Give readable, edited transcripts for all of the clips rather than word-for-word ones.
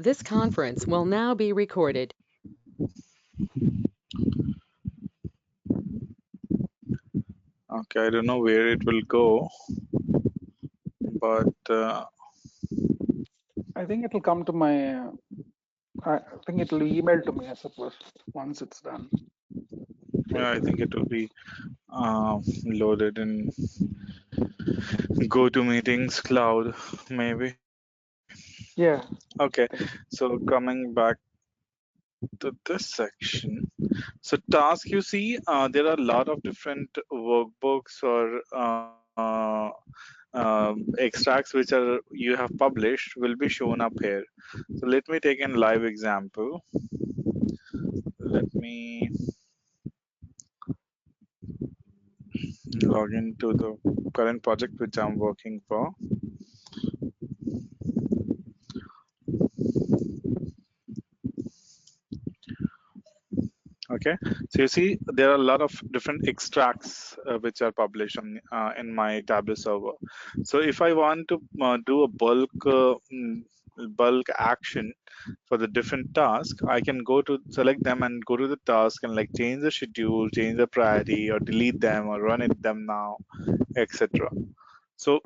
This conference will now be recorded. Okay, I don't know where it will go, but I think it'll come to my. I think it'll email to me, I suppose, once it's done. yeah, I think it will be loaded in GoToMeetings cloud, maybe. Yeah. Okay, so coming back to this section. So task, you see, there are a lot of different workbooks or extracts which are you have published will be shown up here. So let me take a live example. Let me log into the current project which I'm working for. Okay, so you see there are a lot of different extracts which are published on in my Tableau server. So if I want to do a bulk action for the different task, I can go to select them and go to the task and like change the schedule, change the priority, or delete them, or run it them now, etc. So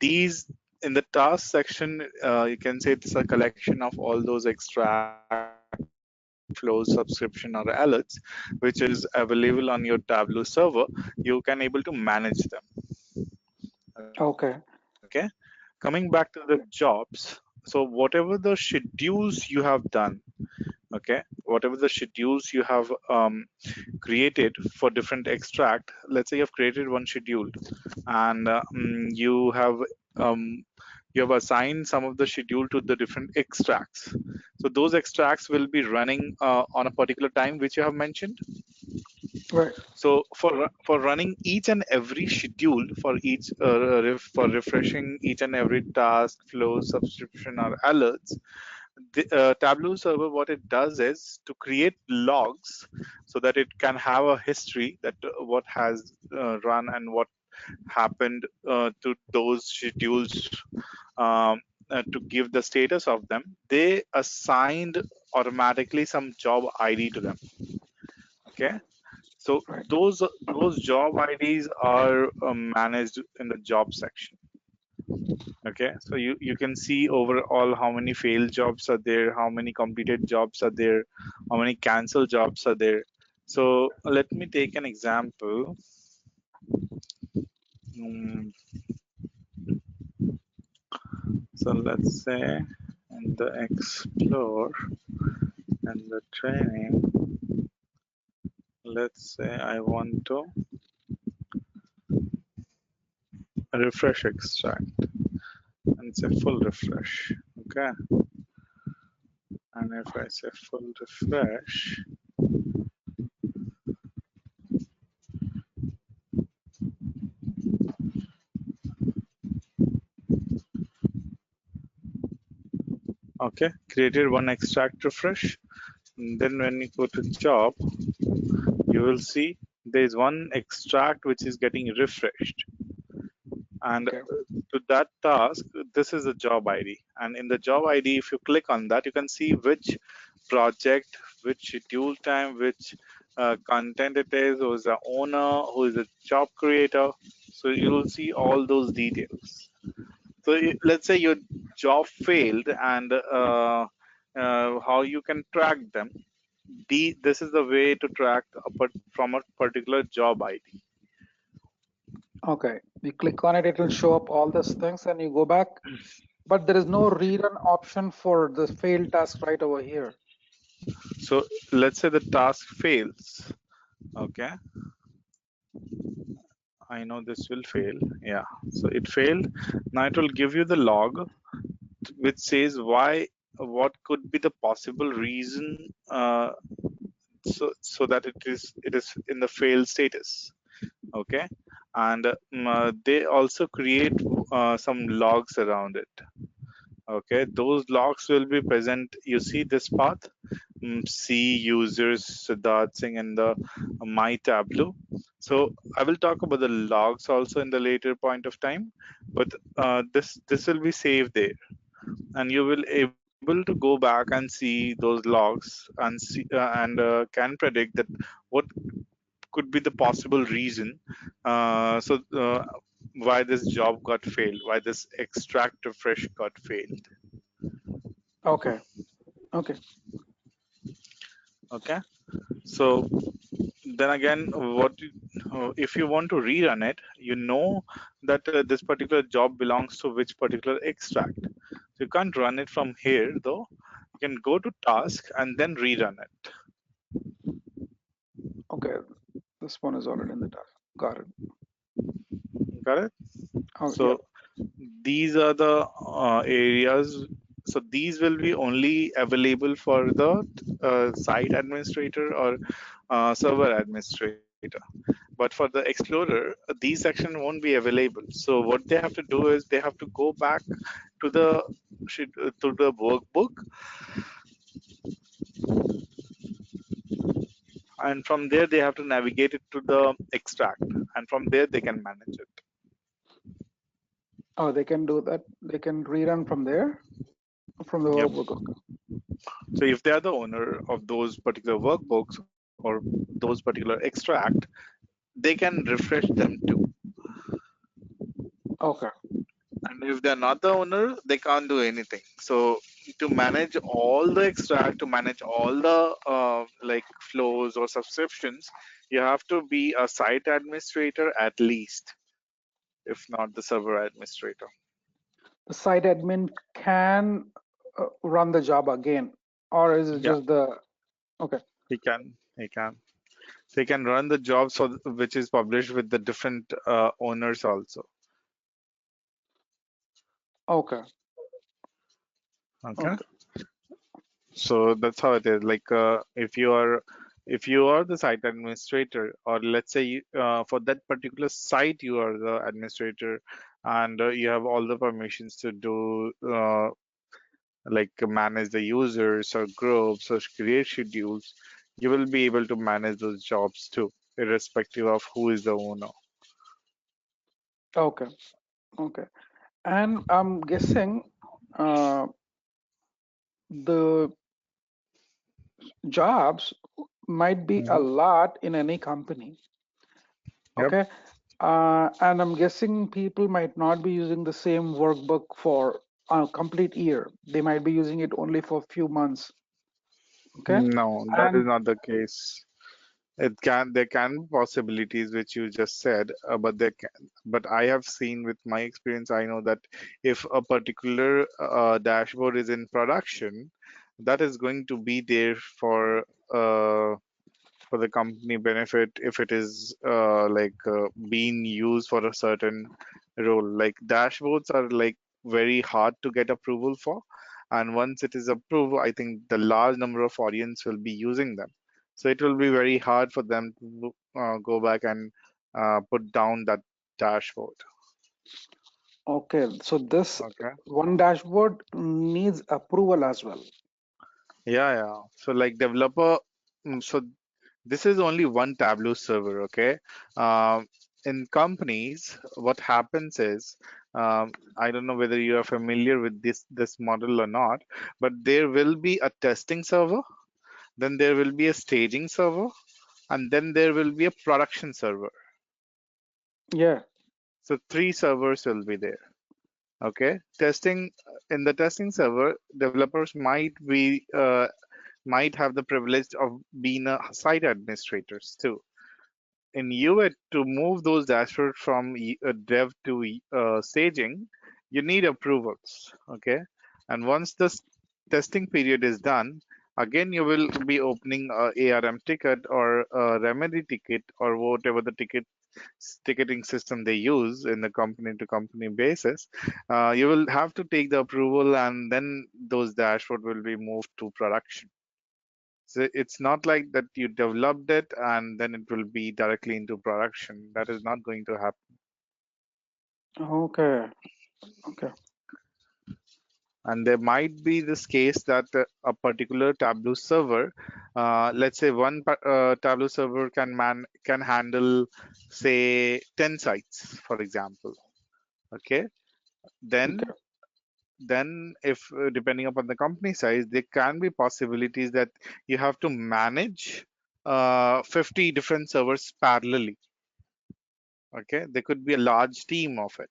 these in the task section, you can say it's a collection of all those extracts, flows, subscription, or alerts, which is available on your Tableau server. You can able to manage them. Okay. Okay, coming back to the jobs. So whatever the schedules you have done, okay, whatever the schedules you have created for different extract. Let's say you've created one schedule, and um, you have assigned some of the schedule to the different extracts. So those extracts will be running on a particular time which you have mentioned. Right. So for running each and every schedule for each for refreshing each and every task, flow, subscription, or alerts, the Tableau server, what it does is to create logs so that it can have a history that what has run and what happened to those schedules, to give the status of them. They assigned automatically some job ID to them. Okay, so Right. those job IDs are managed in the job section. Okay, so you can see overall how many failed jobs are there, how many completed jobs are there, how many cancelled jobs are there. So let me take an example. Mm, so let's say in the explore and the training, let's say I want to refresh extract and say full refresh. Okay, and if I say full refresh, okay, created one extract refresh. And then when you go to job, you will see there is one extract which is getting refreshed. And Okay. to that task, this is the job ID. And in the job ID, if you click on that, you can see which project, which schedule time, which content it is, who is the owner, who is the job creator. So you will see all those details. So let's say your job failed, and how you can track them. This is the way to track from a particular job ID. Okay. You click on it, it will show up all these things, and you go back. But there is no rerun option for the failed task right over here. So let's say the task fails. Okay, I know this will fail. Yeah, so it failed. Now it will give you the log which says why, what could be the possible reason, so that it is in the failed status. Okay, and they also create some logs around it. Okay, those logs will be present. You see this path, see users Siddharth Singh in the my Tableau. So I will talk about the logs also in the later point of time, but this will be saved there, and you will able to able to go back and see those logs and can predict that what could be the possible reason why this job got failed, why this extract refresh got failed. Okay. Okay. Okay, so then again, if you want to rerun it, you know that this particular job belongs to which particular extract. So you can't run it from here though. You can go to task and then rerun it. Okay. This one is already in the task. Got it. Got it? Oh, yep. So these are the areas. So these will be only available for the site administrator or server administrator. But for the explorer, these section won't be available. So what they have to do is they have to go back to the workbook, and from there they have to navigate it to the extract, and from there they can manage it. Oh, they can do that. They can rerun from there, from the Yep. workbook. Okay. So if they are the owner of those particular workbooks or those particular extract, they can refresh them too. Okay. And if they're not the owner, they can't do anything. So to manage all the extract, to manage all the like flows or subscriptions, you have to be a site administrator at least, if not the server administrator. The site admin can run the job again, or is it Yeah, just the okay? he can. He can. So he can run the job so which is published with the different owners also. Okay. Okay. Okay. So that's how it is. Like if you are the site administrator, or let's say for that particular site you are the administrator, and you have all the permissions to do like manage the users or groups or create schedules, you will be able to manage those jobs too, irrespective of who is the owner. Okay. Okay. And I'm guessing uh, the jobs might be a Mhm. lot in any company. Yep. Okay. And I'm guessing people might not be using the same workbook for a complete year. They might be using it only for a few months. Okay. No, that is And not the case. There can be possibilities which you just said, but I have seen with my experience, I know that if a particular dashboard is in production, that is going to be there uh, for the company benefit if it is being used for a certain role. Like dashboards are like very hard to get approval for, and once it is approved, I think the large number of audience will be using them. So it will be very hard for them to go back and put down that dashboard. okay, so this Okay. one dashboard needs approval as well. Yeah, yeah. So like developer, so this is only one Tableau server, okay? In companies, what happens is, I don't know whether you are familiar with this model or not, but there will be a testing server, then there will be a staging server, and then there will be a production server. Yeah. So three servers will be there. Okay, testing in the testing server, developers might have the privilege of being a site administrators too. In UAT, to move those dashboards from dev to staging, you need approvals. Okay, and once the testing period is done, again you will be opening a ARM ticket or a remedy ticket or whatever the ticketing system they use in the company to company basis. You will have to take the approval, and then those dashboard will be moved to production. So it's not like that you developed it and then it will be directly into production. That is not going to happen. Okay. Okay. And there might be this case that a particular Tableau server, let's say one Tableau server can handle, say, 10 sites, for example. Okay, then Okay. then if depending upon the company size, there can be possibilities that you have to manage 50 different servers parallelly. Okay, there could be a large team of it,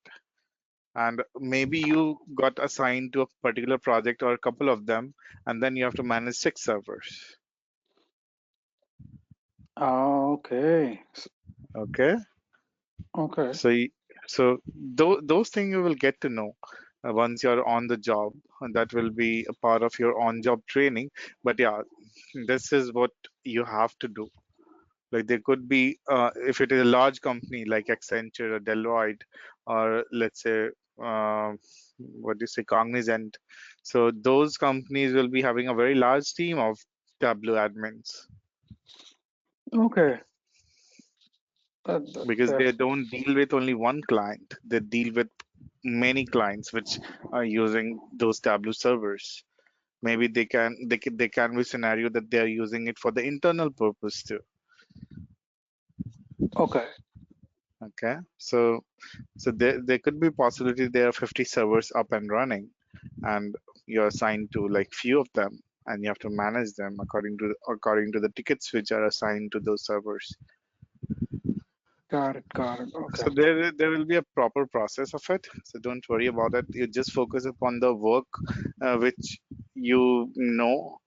and maybe you got assigned to a particular project or a couple of them, and then you have to manage 6 servers. Okay. Okay, Okay. so those things you will get to know once you're on the job, and that will be a part of your on-job training. But yeah, this is what you have to do. Like there could be, if it is a large company like Accenture or Deloitte, or let's say, what do you say, Cognizant. So those companies will be having a very large team of Tableau admins Okay. That, because they that's don't deal with only one client. They deal with many clients which are using those Tableau servers. Maybe they can be scenario that they are using it for the internal purpose too. okay. Okay, so there could be possibility there are 50 servers up and running, and you're assigned to like few of them, and you have to manage them according to the tickets which are assigned to those servers. Got it. Got it. Okay. So there will be a proper process of it. So don't worry about it. You just focus upon the work which you know.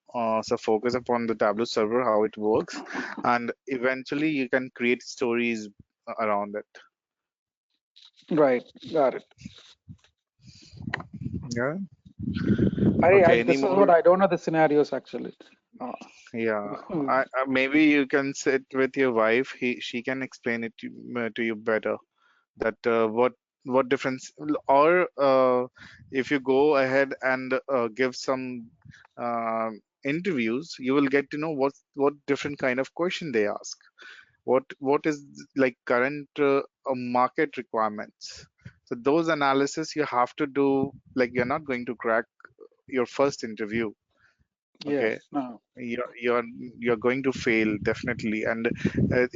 So focus upon the Tableau server, how it works, and eventually you can create stories around it. Right. Got it. Yeah. I Okay. Any this is what more? I don't know the scenarios actually. Uh, Yeah, maybe you can sit with your wife. She can explain it to you better. That what difference, or if you go ahead and give some interviews, you will get to know what different kind of question they ask. What is like current market requirements. So those analysis you have to do. Like you're not going to crack your first interview. yes. Okay, No. you're going to fail definitely, and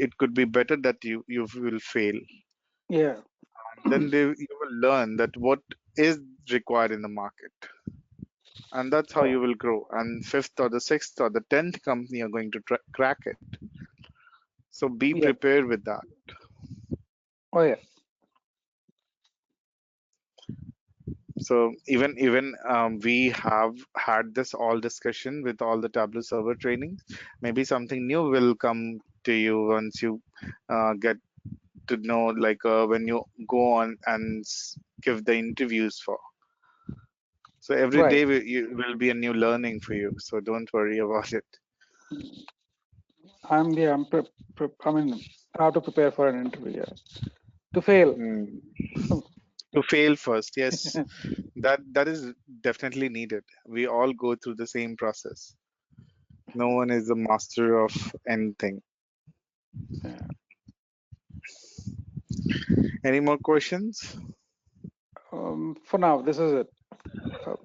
it could be better that you will fail. Yeah. Then you will learn that what is required in the market, and that's how Oh. you will grow. And fifth or the sixth or the 10th company are going to crack it. So be Yep. prepared with that. Oh yeah. So even we have had this all discussion with all the Tableau server trainings. Maybe something new will come to you once you get to know, like when you go on and give the interviews for. So every Right. day will be a new learning for you. So don't worry about it. I'm I mean, how to prepare for an interview. Yeah. To fail. Mm. To fail first, yes, that is definitely needed. We all go through the same process. No one is a master of anything. Yeah. Any more questions? For now, this is it. I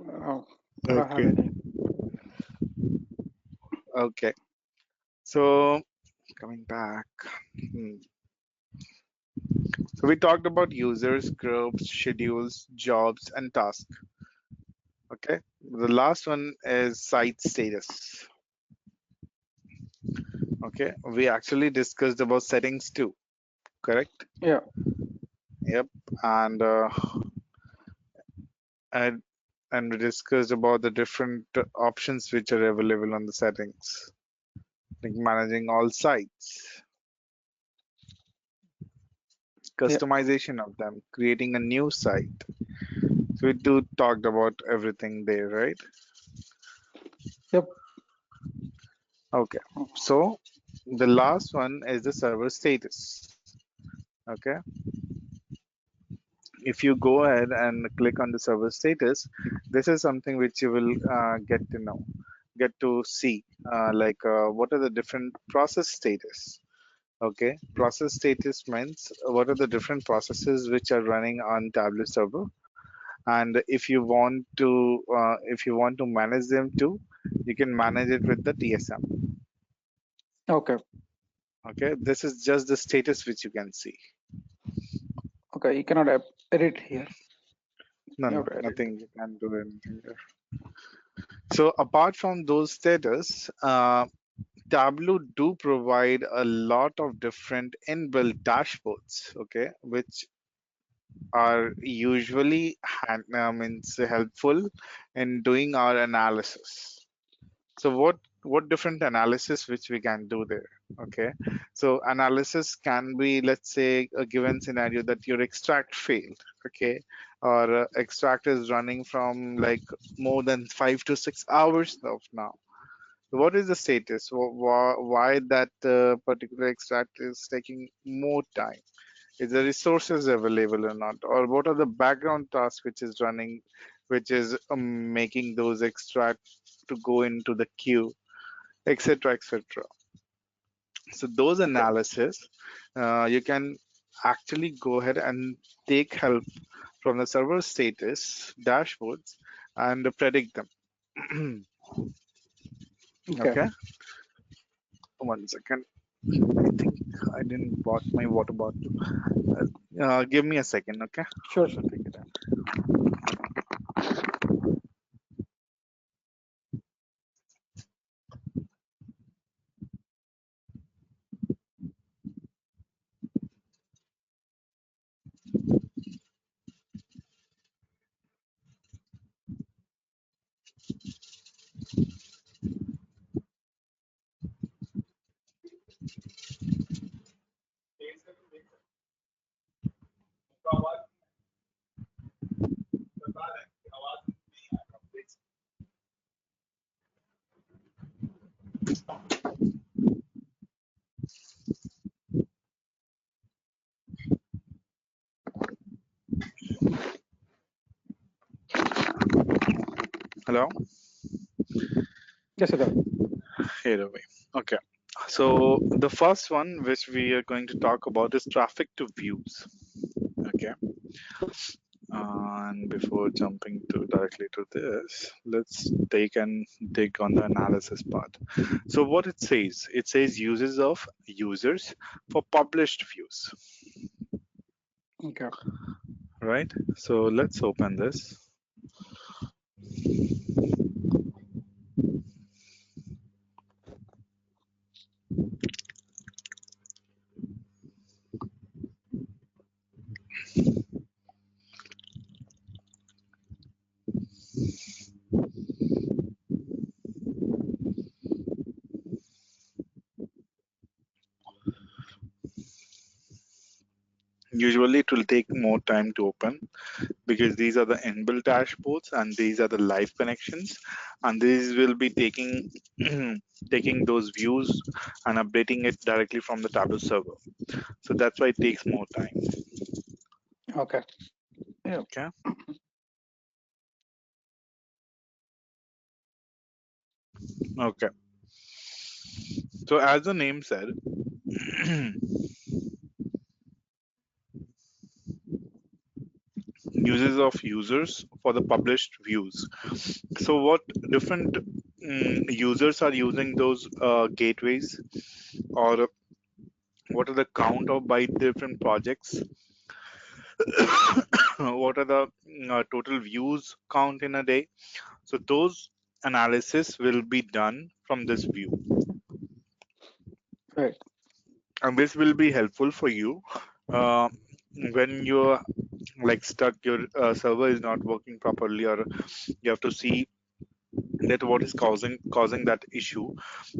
don't have Okay. any. Okay. So coming back. So we talked about users, groups, schedules, jobs, and tasks. Okay. The last one is site status. Okay. We actually discussed about settings too. Correct? Yeah. Yep. And and and we discussed about the different options which are available on the settings, like managing all sites, Yeah. customization of them, creating a new site. So we do talked about everything there, right? Yep. Okay. So the last one is the server status. Okay. If you go ahead and click on the server status, this is something which you will get to know, get to see, what are the different process status. Okay, process status means what are the different processes which are running on Tableau server, and if you want to manage them too, you can manage it with the TSM. Okay. Okay, this is just the status which you can see. Okay. You cannot edit here. None, Okay. nothing. You can't do anything there. So apart from those status, Tableau do provide a lot of different inbuilt dashboards, okay, which are usually means helpful in doing our analysis. So what different analysis which we can do there? Okay, so analysis can be, let's say, a given scenario that your extract failed, okay, or extract is running from like more than 5 to 6 hours of now. What is the status? Why that particular extract is taking more time? Is the resources available or not? Or what are the background tasks which is running, which is making those extracts to go into the queue, etc., etc. So those Okay. analysis, you can actually go ahead and take help from the server status dashboards and predict them. Okay. Okay, 1 second. I think I didn't bought my water bottle. Give me a second, okay? Sure. Sure. Take it down. Hello? Yes, Siddharth. Here away. Okay. So the first one which we are going to talk about is traffic to views. Okay. And before jumping to directly to this, let's take and dig on the analysis part. So what it says uses of users for published views, Okay. right? So let's open this. Usually it will take more time to open because these are the inbuilt dashboards and these are the live connections, and these will be taking taking those views and updating it directly from the Tableau server. So that's why it takes more time. Okay. Yeah. Okay. Okay. So as the name said, uses of users for the published views. So what different users are using those gateways, or what are the count of by different projects? What are the total views count in a day? So those analysis will be done from this view, Right. and this will be helpful for you uh, when you're like stuck, your server is not working properly, or you have to see that what is causing that issue.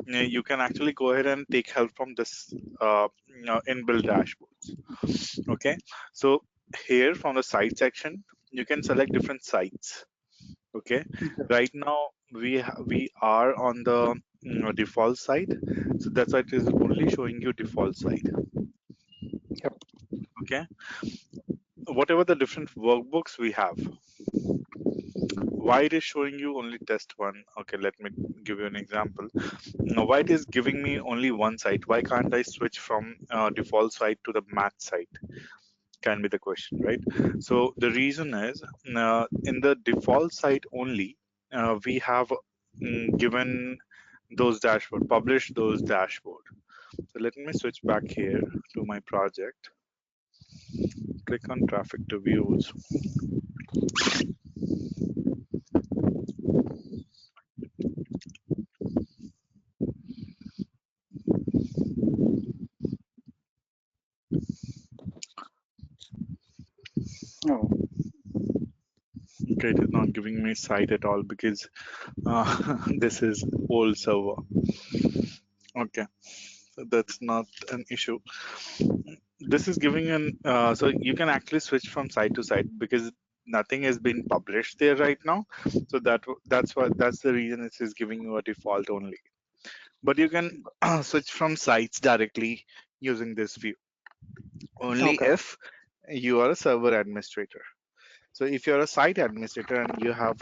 You can actually go ahead and take help from this inbuilt dashboards. Okay, so here from the site section, you can select different sites. Okay, Okay. right now we are on the default site, so that's why it is only showing you default site. Yep. Okay, whatever the different workbooks we have, why it is showing you only test one? Okay, let me give you an example. Now, why it is giving me only one site? Why can't I switch from default site to the match site? Can be the question, right? So the reason is in the default site only, we have given those dashboard, published those dashboard. So let me switch back here to my project. Click on traffic to views. Oh, Okay, it is not giving me site at all because this is old server. Okay, so that's not an issue. This is giving an so you can actually switch from site to site because nothing has been published there right now. So that's the reason it is giving you a default only. But you can switch from sites directly using this view only okay, if you are a server administrator. So if you're a site administrator and you have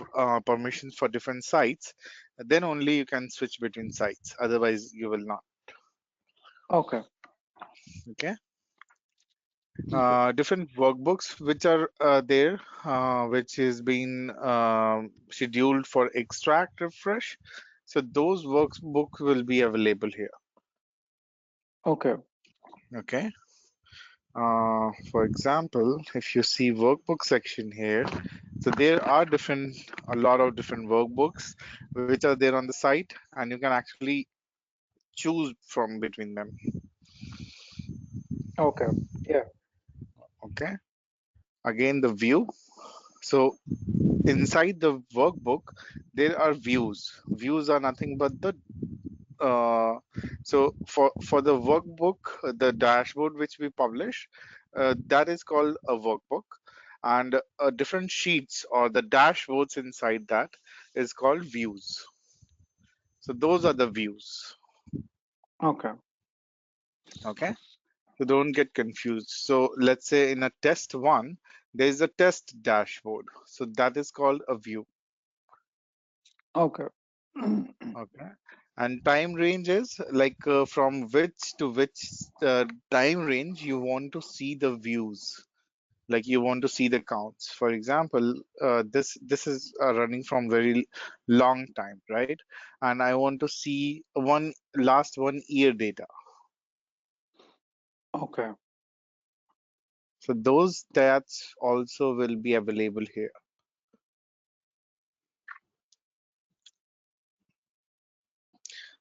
permissions for different sites, then only you can switch between sites. Otherwise, you will not. okay, Okay. okay, Different workbooks which are there, which is been scheduled for extract refresh. So those workbook will be available here. okay, Okay. For example, if you see workbook section here, so there are a lot of different workbooks which are there on the site, and you can actually choose from between them. okay. Yeah, Okay. Again, the view. So inside the workbook, there are views. Views are nothing but the uh, so for the workbook, the dashboard which we publish, that is called a workbook, and different sheets or the dashboards inside that is called views. So those are the views. okay, Okay, so don't get confused. So let's say in a test one, there is a test dashboard. So that is called a view. okay, Okay. And time range is like from which to which time range you want to see the views. Like you want to see the counts. For example, this is running from very long time, right? And I want to see one last 1 year data. okay, So those stats also will be available here.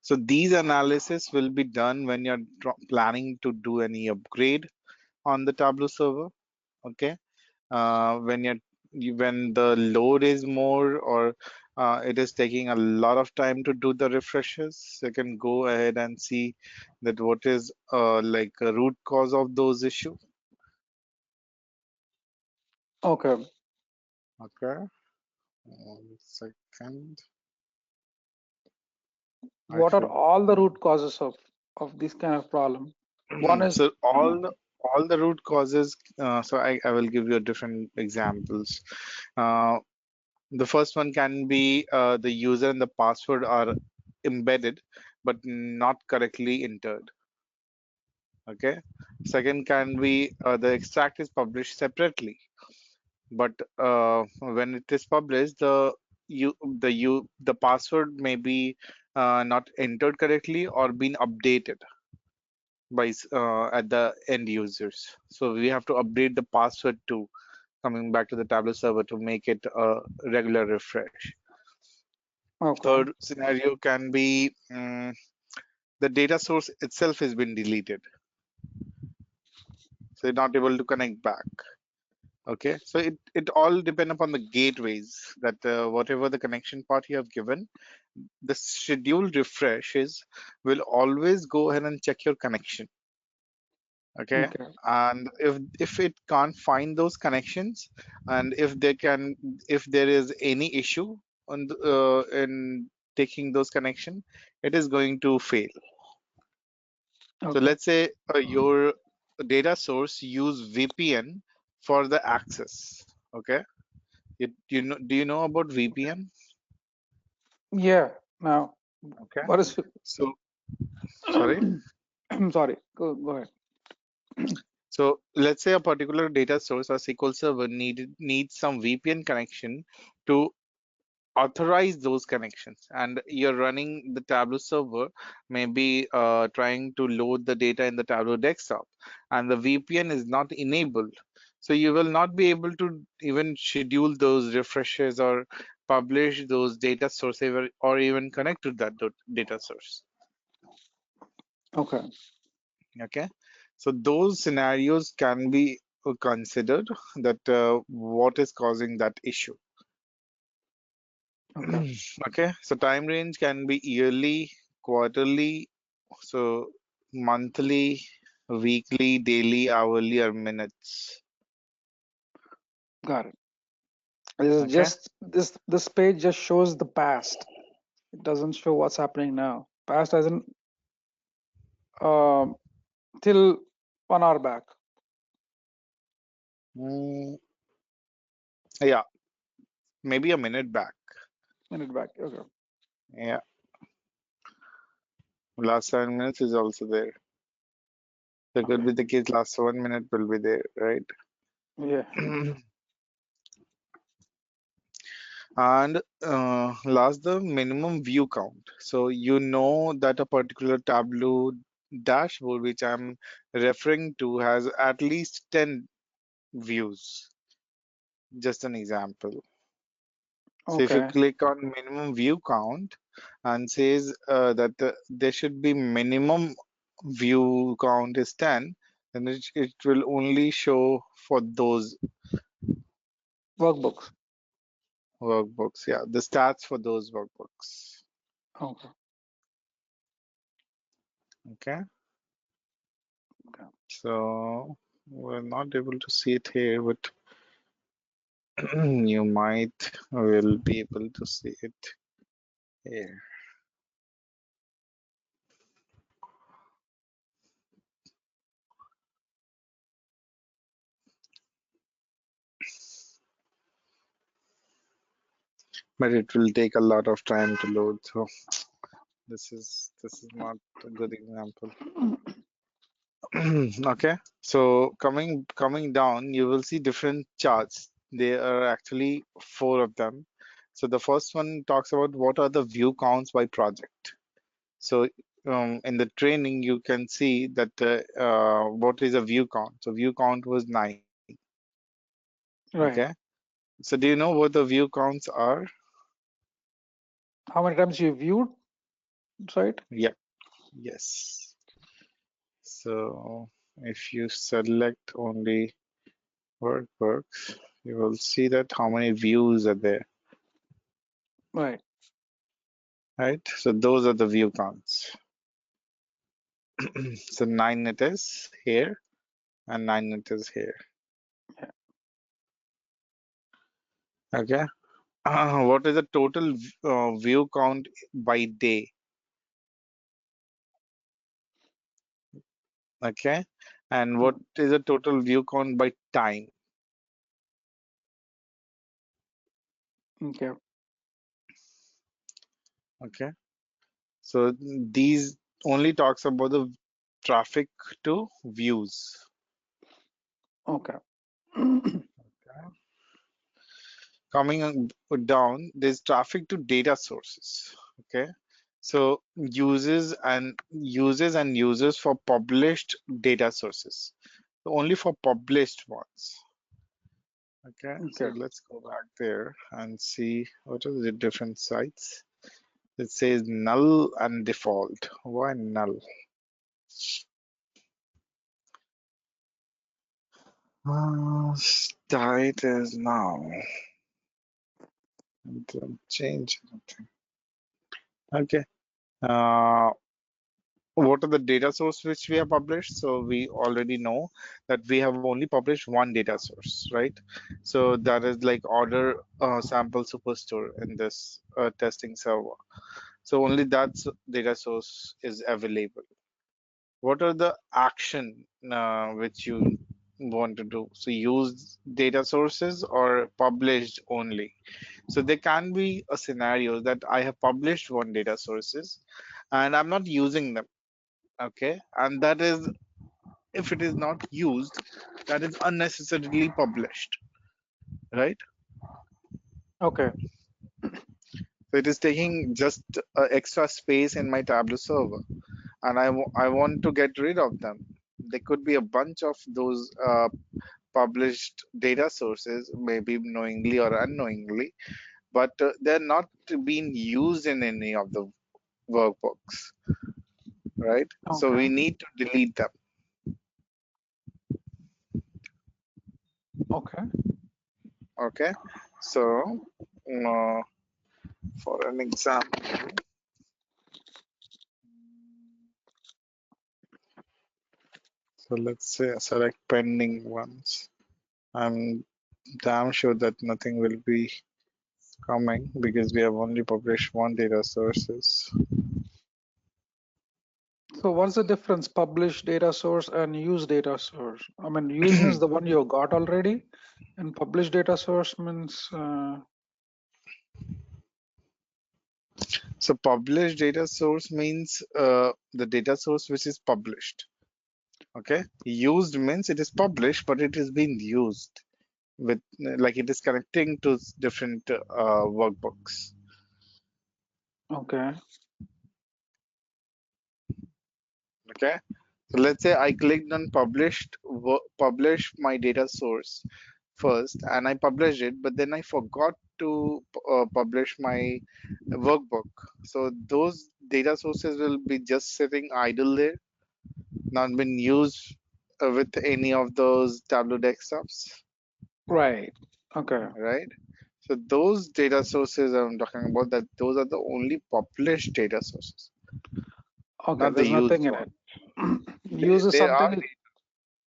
So these analysis will be done when you're planning to do any upgrade on the Tableau server. Okay, when when the load is more or it is taking a lot of time to do the refreshes, you can go ahead and see that what is like a root cause of those issues. okay. Okay, 1 second. I What are should. all the root causes of this kind of problem? One is So all the root causes. So I will give you different examples. Uh, the first one can be the user and the password are embedded but not correctly entered. Okay. Second can be the extract is published separately, but when it is published, the password may be not entered correctly or been updated by at the end users. So we have to update the password to coming back to the Tableau server to make it a regular refresh. okay, Third scenario can be the data source itself has been deleted, so you're not able to connect back. Okay, so it all depend upon the gateways that whatever the connection part you have given, the scheduled refreshes will always go ahead and check your connection. Okay, okay, and if it can't find those connections, and if there is any issue on in taking those connection, it is going to fail. So okay. let's say your data source use VPN for the access. Okay, you know, do you know about VPN? Yeah. Now, Okay, what is so sorry. I'm sorry. Go ahead. So let's say a particular data source or SQL server needs some VPN connection to authorize those connections, and you're running the Tableau server, maybe trying to load the data in the Tableau desktop, and the VPN is not enabled. So you will not be able to even schedule those refreshes or publish those data sources or even connect to that data source. Okay. Okay, so those scenarios can be considered, that what is causing that issue. Okay. Okay, so time range can be yearly, quarterly, so monthly, weekly, daily, hourly, or minutes. Got it. This is Okay. just this page just shows the past. It doesn't show what's happening now. Past as in um, till 1 hour back, Mm, yeah, maybe a minute back. minute back. Okay. Yeah, last 7 minutes is also there. There could Okay. be the case last 1 minute will be there, right? Yeah. And last, the minimum view count. So you know that a particular Tableau dashboard which I'm referring to has at least 10 views. Just an example. So if you Okay. click on minimum view count and says that there should be minimum view count is 10, then it will only show for those Workbooks. workbooks. Yeah, the stats for those workbooks. Okay. Okay. Okay. So we're not able to see it here, but you might will be able to see it here. But it will take a lot of time to load. So this is not a good example. Okay. So coming down, you will see different charts. There are actually four of them. So the first one talks about what are the view counts by project. So in the training, you can see that what is a view count. So view count was 9. Okay. Right. So do you know what the view counts are? How many times you viewed site? Yep. Yes. So if you select only workbooks, you will see that how many views are there, Right. right? So those are the view counts. So 9 it is here and 9 it is here. Yeah. Okay. What is the total view count by day? Okay. And what is the total view count by time? Okay. Okay. So these only talks about the traffic to views. Okay. Coming down, there's traffic to data sources. Okay. So uses and users for published data sources. So only for published ones. Okay, so Okay. let's go back there and see what are the different sites. It says null and default. Why null? State is now. Don't change anything. Okay. Uh, what are the data source which we have published? So we already know that we have only published one data source, right? So that is like order sample superstore in this testing server. So only that data source is available. What are the action which you want to do? So use data sources or published only. So there can be a scenario that I have published one data sources and I'm not using them. Okay, and that is, if it is not used, that is unnecessarily published, right? Okay. So it is taking just extra space in my Tableau server, and I want to get rid of them. There could be a bunch of those published data sources, maybe knowingly or unknowingly, but they're not being used in any of the workbooks, right? So Okay. we need to delete them. Okay. Okay, so uh, for an example, so let's say select pending ones. I'm damn sure that nothing will be coming because we have only published one data sources. So what's the difference, publish data source and use data source? I mean, use means the one you got already, and publish data source means, So published data source means the data source which is published. Okay, used means it is published, but it is being used with like it is connecting to different workbooks. okay. Okay, so let's say I clicked on publish my data source first, and I published it, but then I forgot to publish my workbook. So those data sources will be just sitting idle there, not been used with any of those Tableau desktops, Right. Okay. right? So those data sources I'm talking about, that those are the only published data sources, Okay. not the There's nothing used in one. it. They Use is they are something.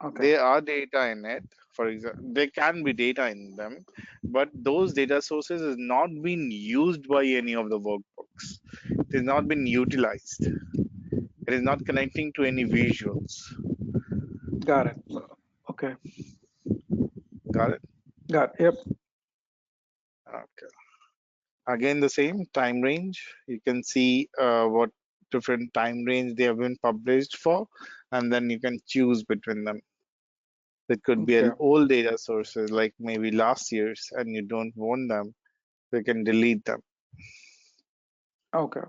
Okay. there are data in it. For example, there can be data in them, but those data sources is not being used by any of the workbooks. It is not been utilized. It is not connecting to any visuals. Got it. Okay. Got it? Got it. Yep. Okay. Again, the same time range. You can see what different time range they have been published for, and then you can choose between them. It could be Okay. an old data sources like maybe last year's, and you don't want them, so you can delete them. Okay.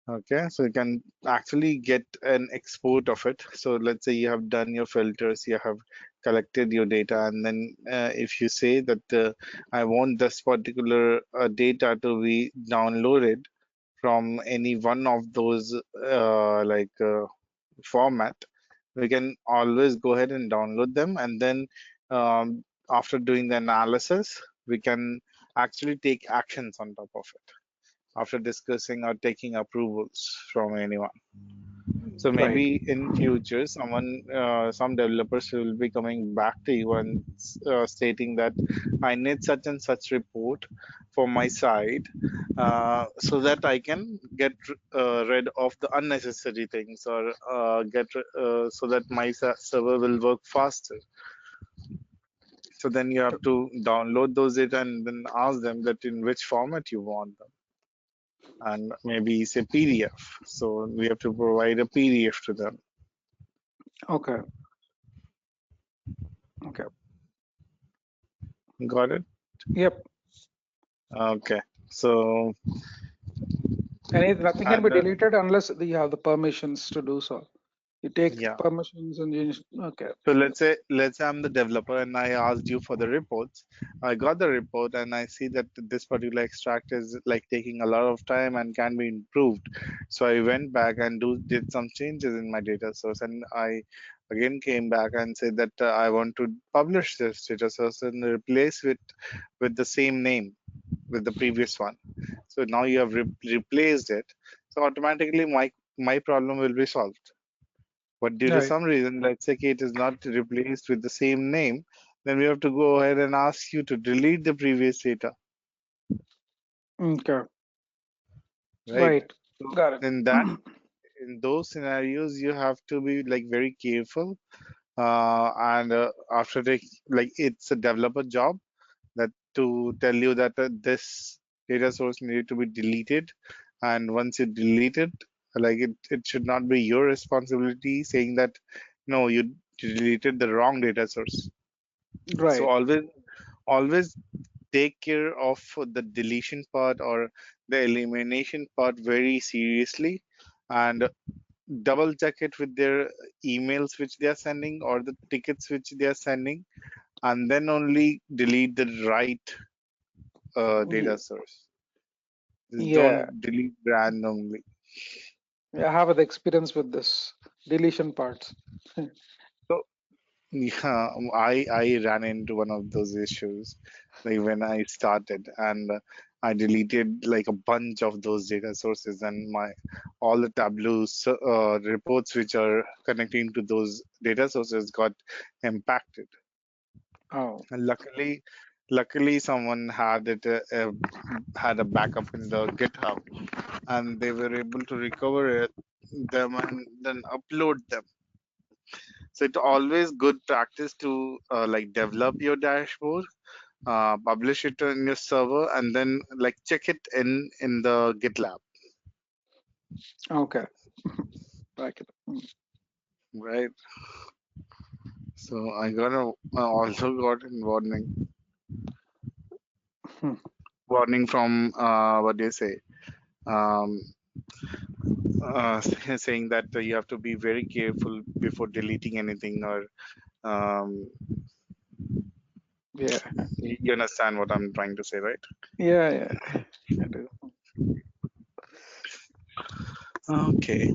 Okay, so you can actually get an export of it. So let's say you have done your filters, you have collected your data, and then if you say that I want this particular data to be downloaded from any one of those format, we can always go ahead and download them, and then after doing the analysis, we can actually take actions on top of it after discussing or taking approvals from anyone. So Right. maybe in future, some developers will be coming back to you and stating that I need such and such report for my site, so that I can get rid of the unnecessary things, or so that my server will work faster. So then you have to download those data and then ask them that in which format you want them, and maybe it's a PDF. So we have to provide a PDF to them. Okay. Okay. Got it? Yep. Okay. So, And nothing can be and deleted unless you have the permissions to do so. You take yeah. permissions and you. Okay. So let's say I'm the developer and I asked you for the reports. I got the report and I see that this particular extract is like taking a lot of time and can be improved. So I went back and did some changes in my data source, and I again came back and said that I want to publish this data source and replace it with the same name with the previous one. So now you have replaced it. So automatically my problem will be solved. But due to Right. some reason, let's say it is not replaced with the same name, then we have to go ahead and ask you to delete the previous data, Okay. right? Right. So Got it. in those scenarios, you have to be like very careful. And after like it's a developer job that to tell you that this data source needed to be deleted, and once you delete it, like it should not be your responsibility saying that no, you deleted the wrong data source. So Right. always take care of the deletion part or the elimination part very seriously, and double check it with their emails which they are sending or the tickets which they are sending, and then only delete the right data source. Just Yeah, don't delete randomly. I have the experience with this deletion parts. So yeah, I ran into one of those issues like when I started, and I deleted like a bunch of those data sources, and my all the Tableau reports which are connecting to those data sources got impacted. Oh, And luckily someone had it had a backup in the GitHub, and they were able to recover them and then upload them. So it's always good practice to like develop your dashboard, publish it in your server, and then like check it in the GitLab, okay. Like it. right? So I also got a Hmm. warning from what do you say? Um, saying that you have to be very careful before deleting anything, or um, Yeah, you understand what I'm trying to say, right? yeah, yeah. I do. Okay,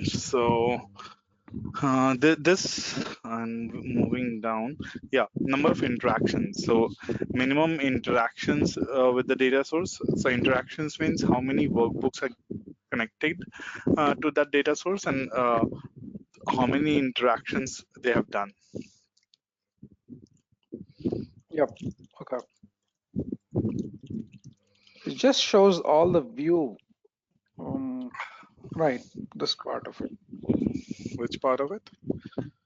so this and moving down, yeah, number of interactions. So minimum interactions with the data source. So interactions means how many workbooks are connected to that data source, and how many interactions they have done. Yep. Okay. It just shows all the view. Um, right. This part of it. Which part of it?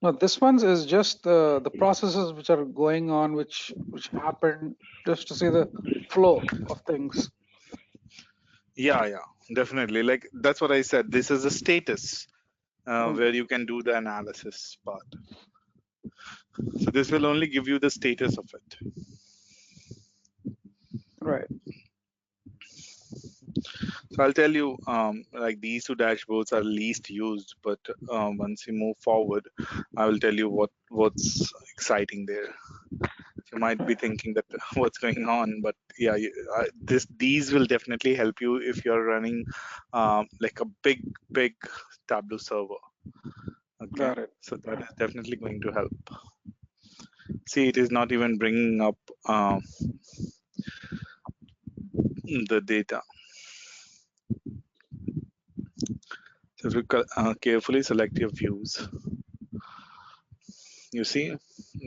No, this one's is just the processes which are going on, which happen, just to see the flow of things. Yeah, definitely. Like that's what I said. This is a status Mm, where you can do the analysis part. So this will only give you the status of it. right. So I'll tell you, like these two dashboards are least used, but once you move forward, I will tell you what's exciting there. You might be thinking that what's going on, but yeah, these will definitely help you if you're running like a big Tableau server. Okay, Got it. so that is definitely going to help. See, it is not even bringing up the data. So if you carefully select your views, you see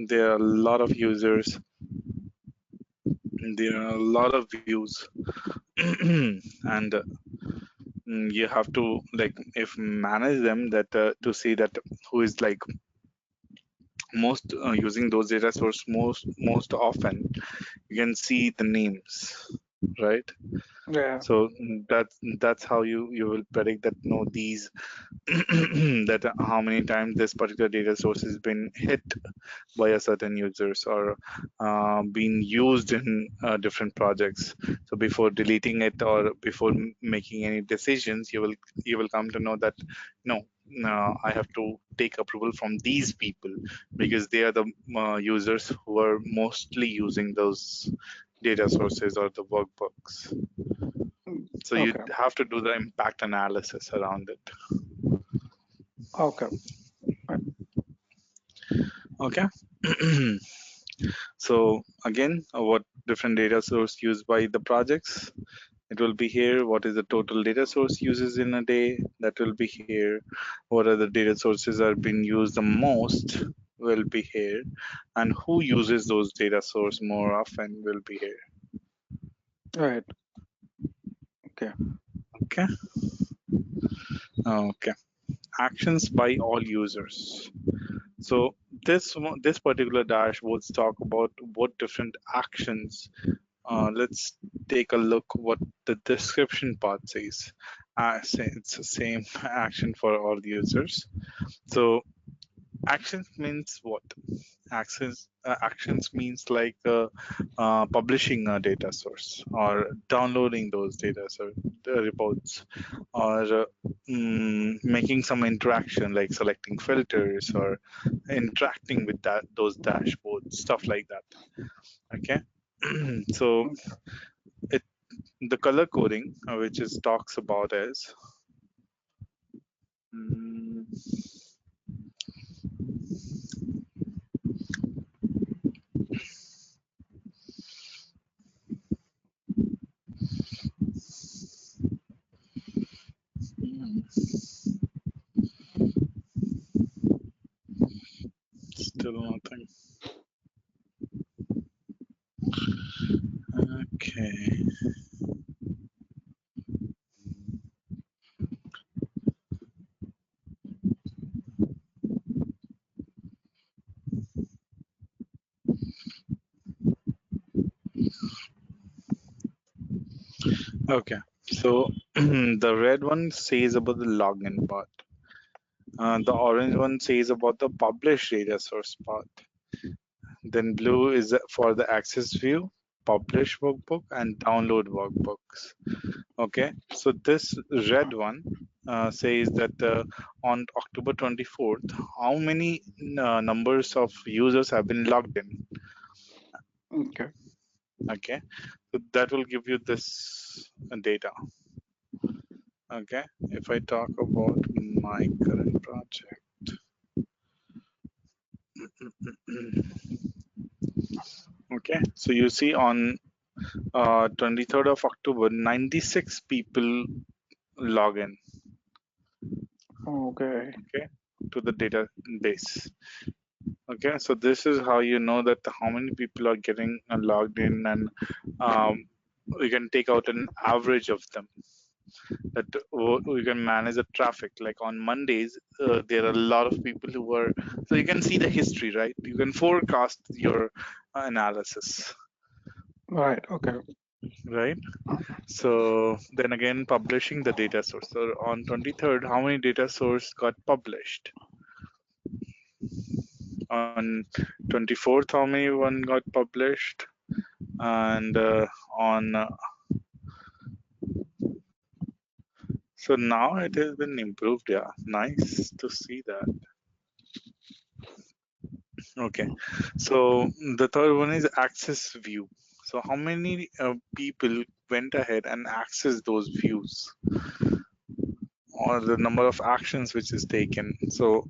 there are a lot of users, there are a lot of views, and you have to like if manage them that to see that who is like most using those data source most often. You can see the names, right? Yeah. So that's how you will predict that no these that how many times this particular data source has been hit by a certain users or being used in different projects. So before deleting it or before making any decisions, you will come to know that no, I have to take approval from these people because they are the users who are mostly using those data sources or the workbooks. Mm, So you okay. have to do the impact analysis around it. Okay. Right. Okay. So again, what different data source used by the projects? It will be here. What is the total data source uses in a day? That will be here. What are the data sources are being used the most? Will be here. And who uses those data source more often will be here. Right. Okay. Okay. Okay. Actions by all users. So this particular dashboard talk about what different actions. Let's take a look what the description part says. It's the same action for all the users. So action means what? Actions means like publishing a data source or downloading those reports, or making some interaction like selecting filters or interacting with those dashboards, stuff like that. Okay. So it the color coding, which is talks about is mm, still nothing. Okay. Okay. So the red one says about the login part. The orange one says about the publish data source part. Then blue is for the access view, publish workbook, and download workbooks. Okay. So this red one says that on October 24th, how many numbers of users have been logged in. Okay. Okay. So that will give you this data. Okay. If I talk about my current project. Okay, so you see on 23rd of October, 96 people log in, Okay. okay, to the database. Okay, so this is how you know that how many people are getting logged in, and we can take out an average of them. That we can manage the traffic. Like on Mondays, there are a lot of people who were. So you can see the history, right? You can forecast your analysis, Right. Okay. right? So then again, publishing the data source. So on 23rd, how many data source got published? On 24th, how many one got published? And on so now it has been improved. Yeah, nice to see that. Okay, so the third one is access view. So how many people went ahead and accessed those views, or the number of actions which is taken? So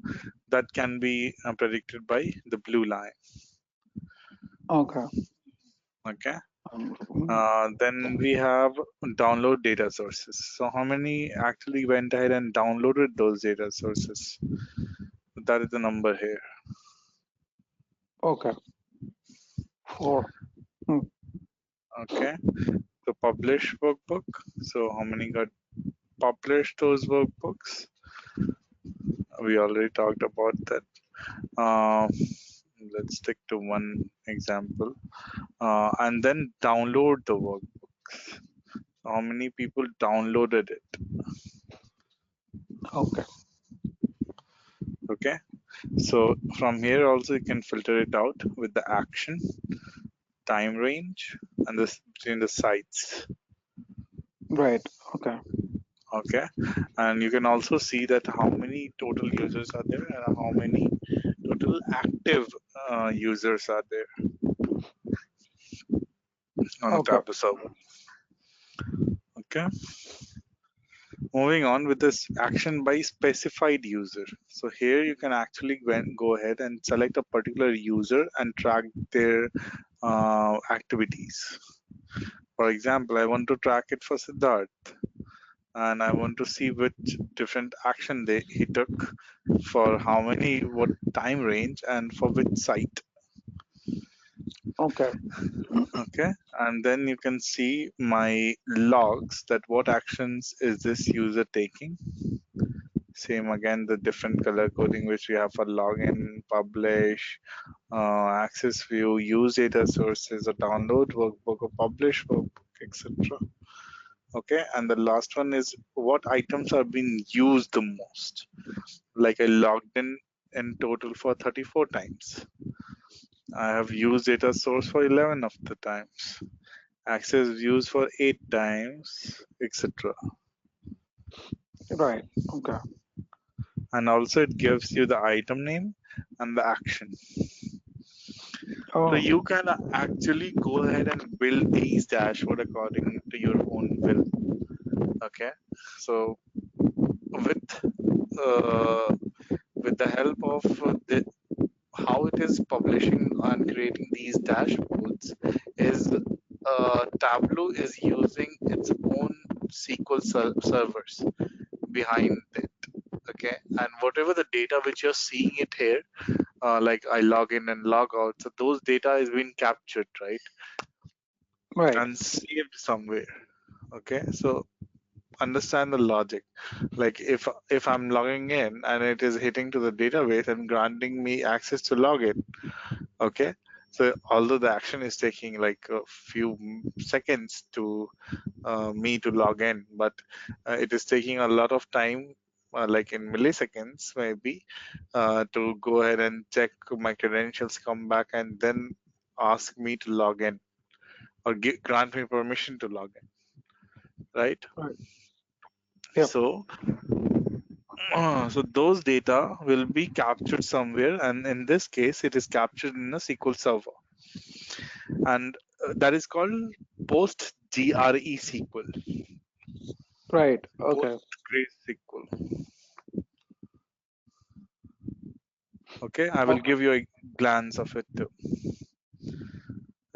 that can be predicted by the blue line. Okay. Okay. Mm, Then we have download data sources. So how many actually went ahead and downloaded those data sources? That is the number here. okay. 4. Mm, Okay. So publish workbook. So how many got published those workbooks? We already talked about that. Uh, let's stick to one example. And then download the workbooks. How many people downloaded it? Okay. Okay. So from here also you can filter it out with the action, time range, and this between the sites. Right. Okay. Okay. And you can also see that how many total users are there and how many total active users are there on the Okay. Tableau server. Okay. Moving on with this action by specified user. So here you can actually go ahead and select a particular user and track their activities. For example, I want to track it for Siddharth, and I want to see which different action he took, for how many, what time range, and for which site. Okay. Okay, and then you can see my logs, that what actions is this user taking. Same again, the different color coding which we have for login, publish, access view, use data sources, or download workbook, or publish workbook, etc. Okay, and the last one is what items are being used the most. Like I logged in total for 34 times. I have used data source for 11 of the times. Access views for 8 times, etc. Right. Okay. And also it gives you the item name and the action. So Oh, you can actually go ahead and build these dashboard according to your own will. Okay. So with uh, with the help of how it is publishing and creating these dashboards is Tableau is using its own SQL servers behind it. Okay, and whatever the data which you're seeing it here, like I log in and log out, so those data is being captured, right, right. and saved somewhere. Okay, so understand the logic. Like if I'm logging in and it is hitting to the database and granting me access to log in. Okay, so although the action is taking like a few seconds to me to log in, but it is taking a lot of time, like in milliseconds maybe, to go ahead and check my credentials, come back, and then ask me to log in or grant me permission to log in, right? Right. Yep. So those data will be captured somewhere, and in this case, it is captured in a SQL server, and that is called PostgreSQL. Right. Okay. PostgreSQL. Okay, I will Okay. give you a glance of it too,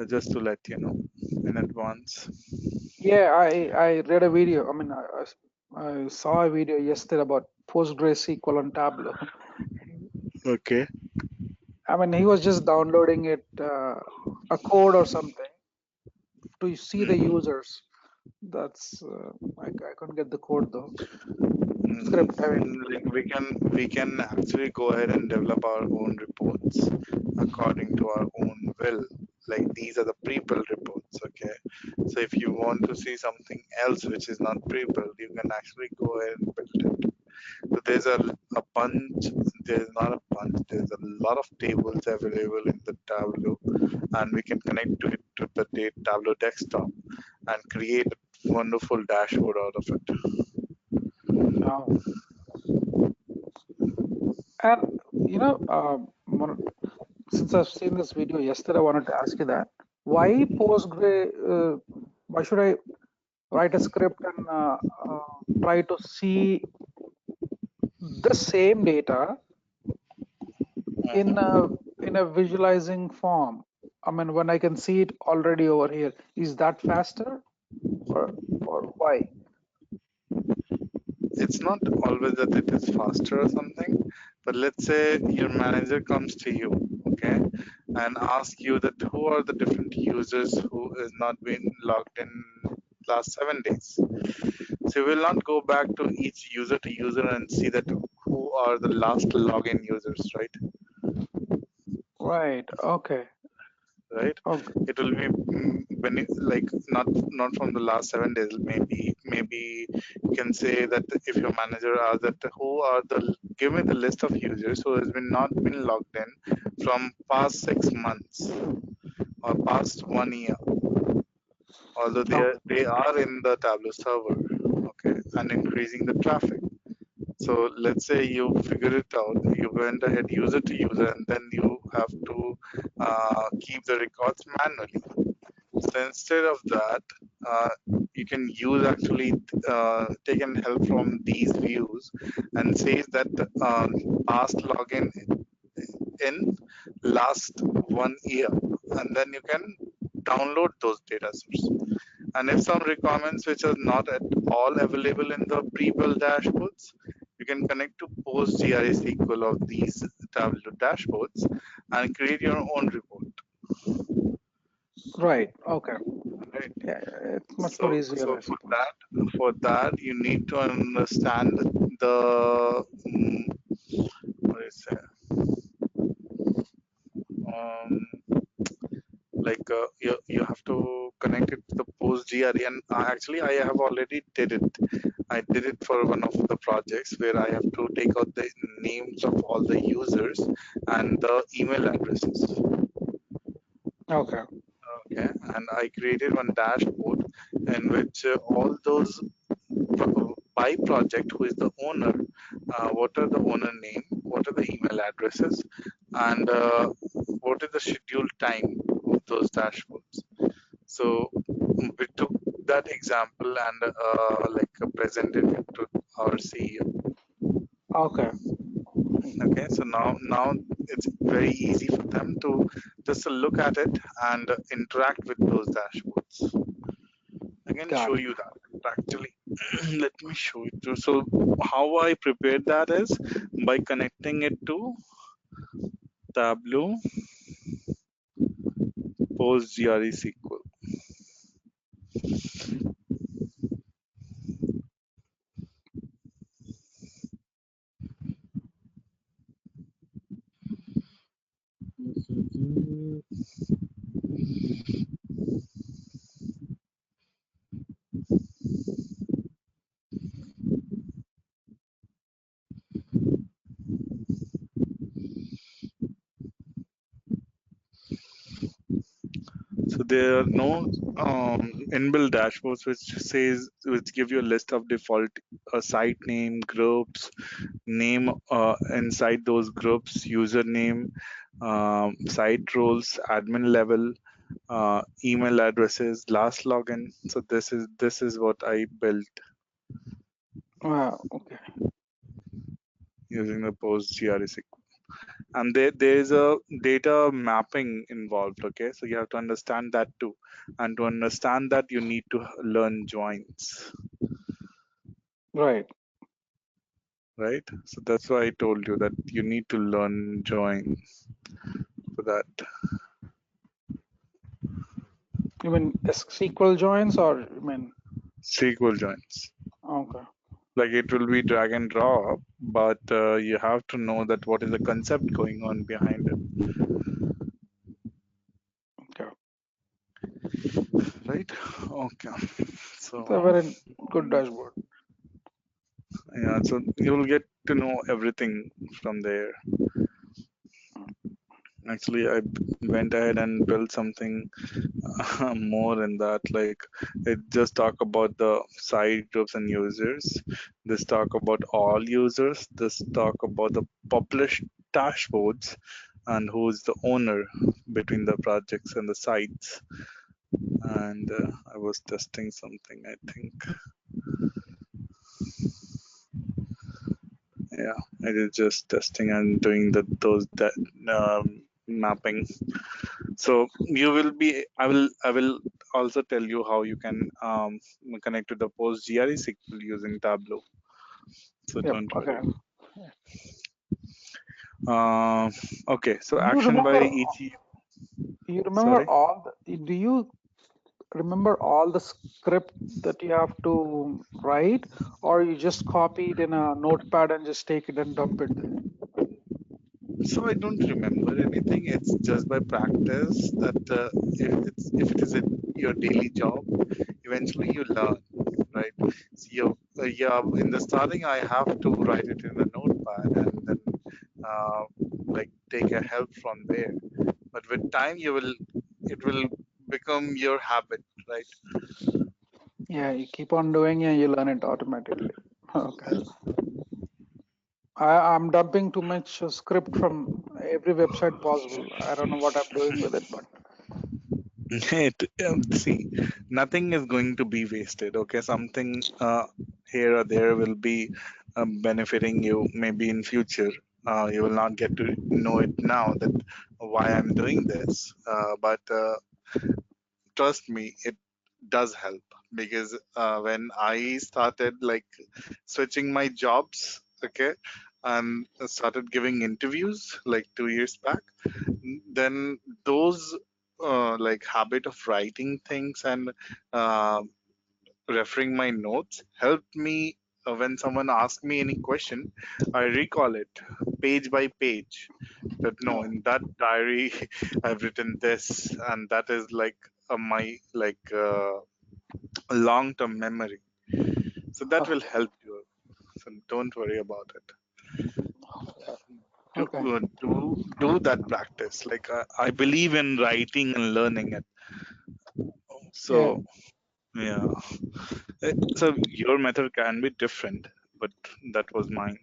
just to let you know in advance. Yeah, I read a video. I mean, I saw a video yesterday about PostgreSQL on Tableau. Okay. I mean, he was just downloading it, a code or something to see the Mhm. users. That's I couldn't get the code though. Script. I mean, Like we can actually go ahead and develop our own reports according to our own will. Like these are the pre-built reports. Okay, so if you want to see something else which is not pre-built, you can actually go ahead and build it. So there's a bunch. There's not a bunch. There's a lot of tables available in the Tableau, and we can connect to it to the Tableau desktop and create a wonderful dashboard out of it. oh. And you know, since I've seen this video yesterday, I wanted to ask you that why why should I write a script and try to see the same data in a visualizing form? I mean, when I can see it already over here, is that faster or why? It's not always that it is faster or something, but let's say your manager comes to you, okay, and asks you that who are the different users who has not been logged in last 7 days. So you will not go back to each user to user and see that who are the last login users, right? Right. Okay. Right, Okay. it will be when it, like not from the last 7 days. Maybe you can say that if your manager asks that who are the give me the list of users who has been not been logged in from past 6 months or past 1 year, although Okay. they are in the Tableau server, okay, and increasing the traffic. So let's say you figure it out, you went ahead user to user, and then you have to keep the records manually. So instead of that, uh, you can use actually taken help from these views and says that past login in last 1 year, and then you can download those data source. And if some requirements which are not at all available in the pre-built dashboards, you can connect to PostgreSQL of these Tableau dashboards and create your own report. Right. Okay. Right. Yeah, it's much more So easier, I for suppose. that you need to understand the what is it? Um, like you have to connect it to the PostgreSQL, and actually I have already did it. I did it for one of the projects where I have to take out the names of all the users and the email addresses. Okay. Okay, and I created one dashboard in which all those by project, who is the owner, what are the owner name, what are the email addresses, and what is the scheduled time of those dashboards. So we took that example and presented it to our CEO. Okay. Okay, so now it's very easy for them to just look at it and interact with those dashboards. I can Got show it. you that actually. Let me show it to. So how I prepared that is by connecting it to Tableau PostgRE SQL. So there are no inbuilt dashboards which give you a list of default site name, groups, name inside those groups, username, site roles, admin level, email addresses, last login. So this is what I built Okay. using the PostgRE SQL. And there is a data mapping involved. Okay, so you have to understand that too, and to understand that you need to learn joins, Right. right? So that's why I told you that you need to learn join for that. You mean SQL joins, or you mean? SQL joins, Okay. like it will be drag and drop, but you have to know that what is the concept going on behind it, Okay. right? Okay, It's a so very good dashboard. yeah, so you will get to know everything from there. Actually, I went ahead and built something more in that. Like, it just talk about the site groups and users. This talk about all users. This talk about the published dashboards and who's the owner between the projects and the sites. And I was testing something, I think. Yeah, I was just testing and doing that mapping. So you will be. I will also tell you how you can connect to the PostgRE SQL using Tableau. So Yep. don't worry. Okay. Okay. So You action by remember? each. You remember Sorry. all the? Do you remember all the script that you have to write, or you just copy it in a notepad and just take it and dump it there? So I don't remember anything. It's just by practice that if it is your daily job, eventually you learn, right? So yeah, in the starting, I have to write it in a notepad and then uh, take a help from there. But with time, it will become your habit, right? Yeah, you keep on doing it, you learn it automatically. Okay. I'm dumping too much script from every website possible. I don't know what I'm doing with it, but See, nothing is going to be wasted. Okay, something here or there will be benefiting you maybe in future. You will not get to know it now that why I'm doing this, but trust me, it does help because when I started switching my jobs, okay, and started giving interviews like 2 years back, then those habit of writing things and uh, referring my notes helped me when someone asks me any question, I recall it page by page that no, no. in that diary I've written this, and that is my long term memory. So that will help you. So don't worry about it. Okay. Okay. do that practice. Like I believe in writing and learning it. Yeah. So yeah. So your method can be different, but that was mine.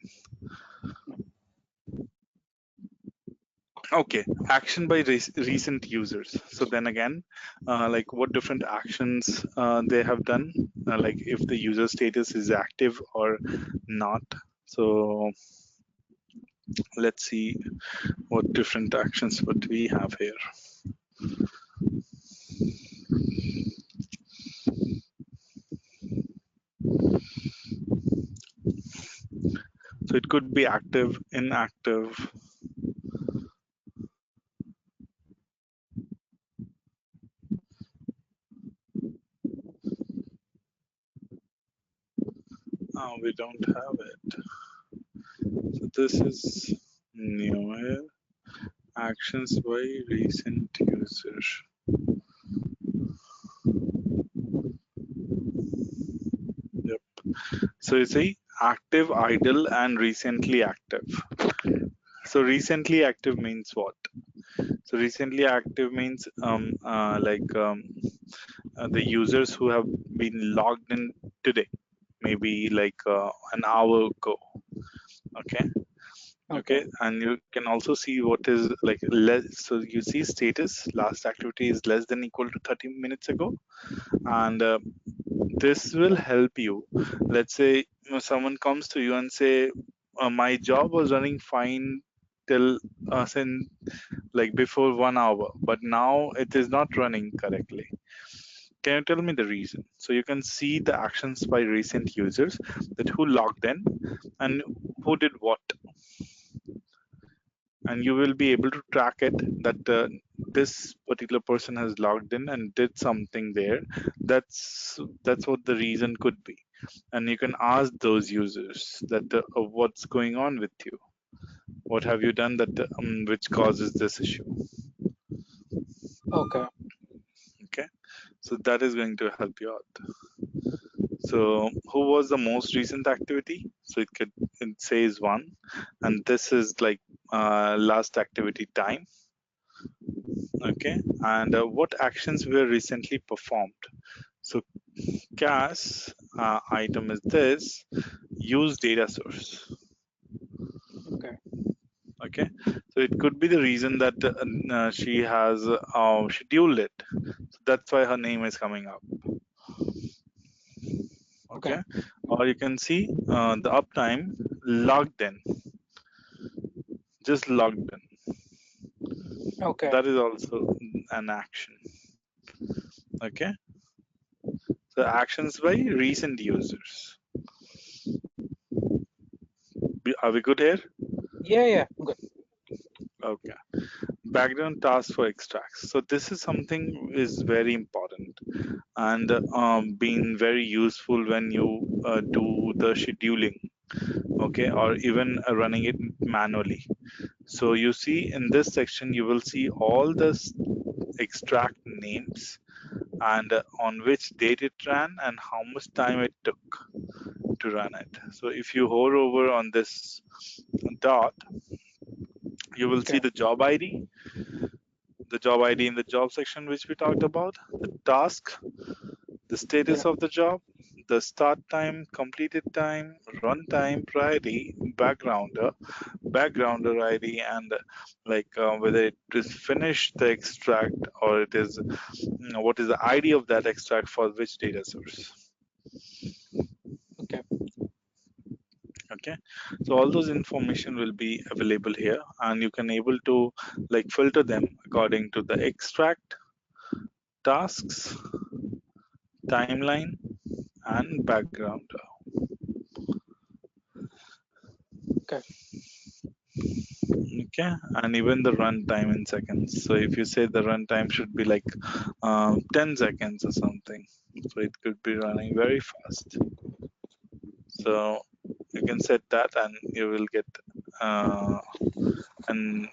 Okay, action by recent users. So then again, like what different actions they have done, like if the user status is active or not. So let's see what different actions what we have here. So it could be active, inactive. We don't have it. So this is new here. Actions by recent user. Yep. So you see active, idle, and recently active. So recently active means what? So recently active means the users who have been logged in today, maybe like an hour ago. Okay. Okay. Okay, and you can also see what is like less. So you see status last activity is less than equal to 30 minutes ago, and this will help you. Let's say someone comes to you and say, my job was running fine till since like before 1 hour, but now it is not running correctly. Can you tell me the reason? So you can see the actions by recent users, that who logged in and who did what, and you will be able to track it, that this particular person has logged in and did something there. That's what the reason could be, and you can ask those users that what's going on with you, what have you done that which causes this issue. Okay. Okay, so that is going to help you out. So who was the most recent activity? So it says one, and this is like last activity time. Okay, and what actions were recently performed? So CAS item is this, use data source. Okay. Okay, so it could be the reason that she has scheduled it, so that's why her name is coming up. Okay. Okay, or you can see the uptime logged in, just logged in. Okay. That is also an action. Okay, so actions by recent users. Are we good here? Yeah. Yeah. Good. Okay. Background task for extracts. So this is something is very important, and being very useful when you do the scheduling, okay, or even running it manually. So you see in this section, you will see all the extract names and on which date it ran and how much time it took to run it. So if you hover over on this dot, you will see Okay. the job ID, the job ID in the job section which we talked about, the task, the Yeah. status of the job, the start time, completed time, run time, priority, backgrounder ID, and whether it is finished the extract or it is what is the ID of that extract for which data source. Okay. Okay, so all those information will be available here, and you can able to like filter them according to the extract, tasks, timeline, and background. Okay. Okay, and even the runtime in seconds. So if you say the runtime should be like 10 seconds or something, so it could be running very fast. So you can set that, and you will get an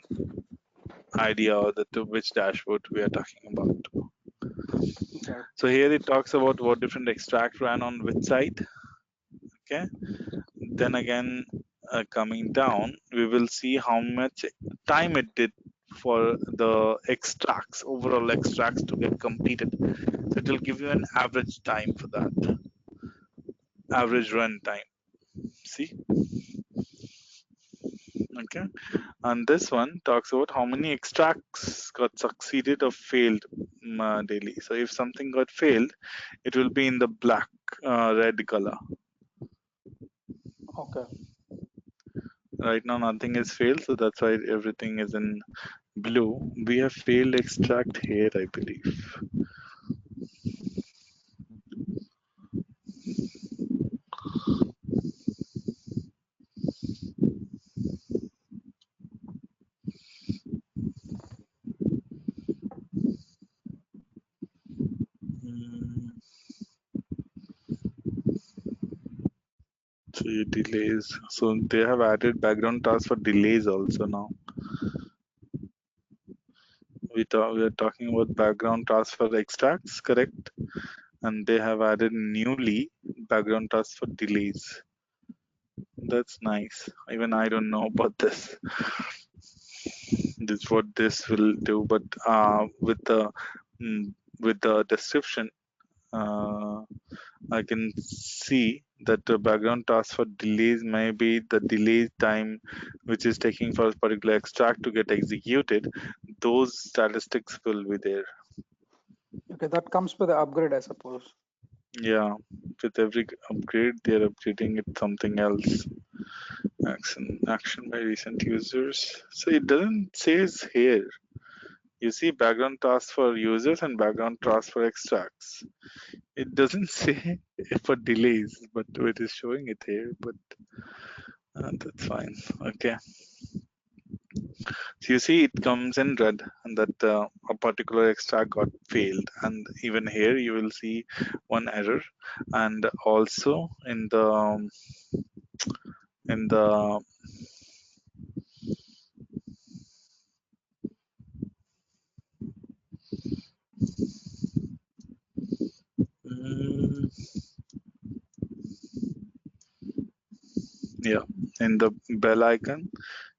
idea of to which dashboard we are talking about. Okay. So here it talks about what different extract ran on which site. Okay, then again, coming down, we will see how much time it did for the extracts, overall extracts to get completed. So it will give you an average time for that, average run time. See, okay. And this one talks about how many extracts got succeeded or failed daily. So if something got failed, it will be in the black, red color. Okay. Right now, nothing is failed, so that's why everything is in blue. We have failed extract here, I believe. Mm, so delays. So they have added background tasks for delays also now. We are talking about background tasks for extracts, correct? And they have added newly background tasks for delays. That's nice. Even I don't know about this. This is what this will do, but mm, with the description, uh, I can see that the background task for delays may be the delay time which is taking for a particular extract to get executed. Those statistics will be there. Okay, that comes with the upgrade, I suppose. Yeah, with every upgrade, they're upgrading it something else. Action by recent users. So it doesn't says here. You see background tasks for users and background tasks for extracts. It doesn't say for delays, but it is showing it here. But that's fine. Okay. So you see, it comes in red, and that a particular extract got failed. And even here, you will see one error, and also in the mm, yeah, in the bell icon,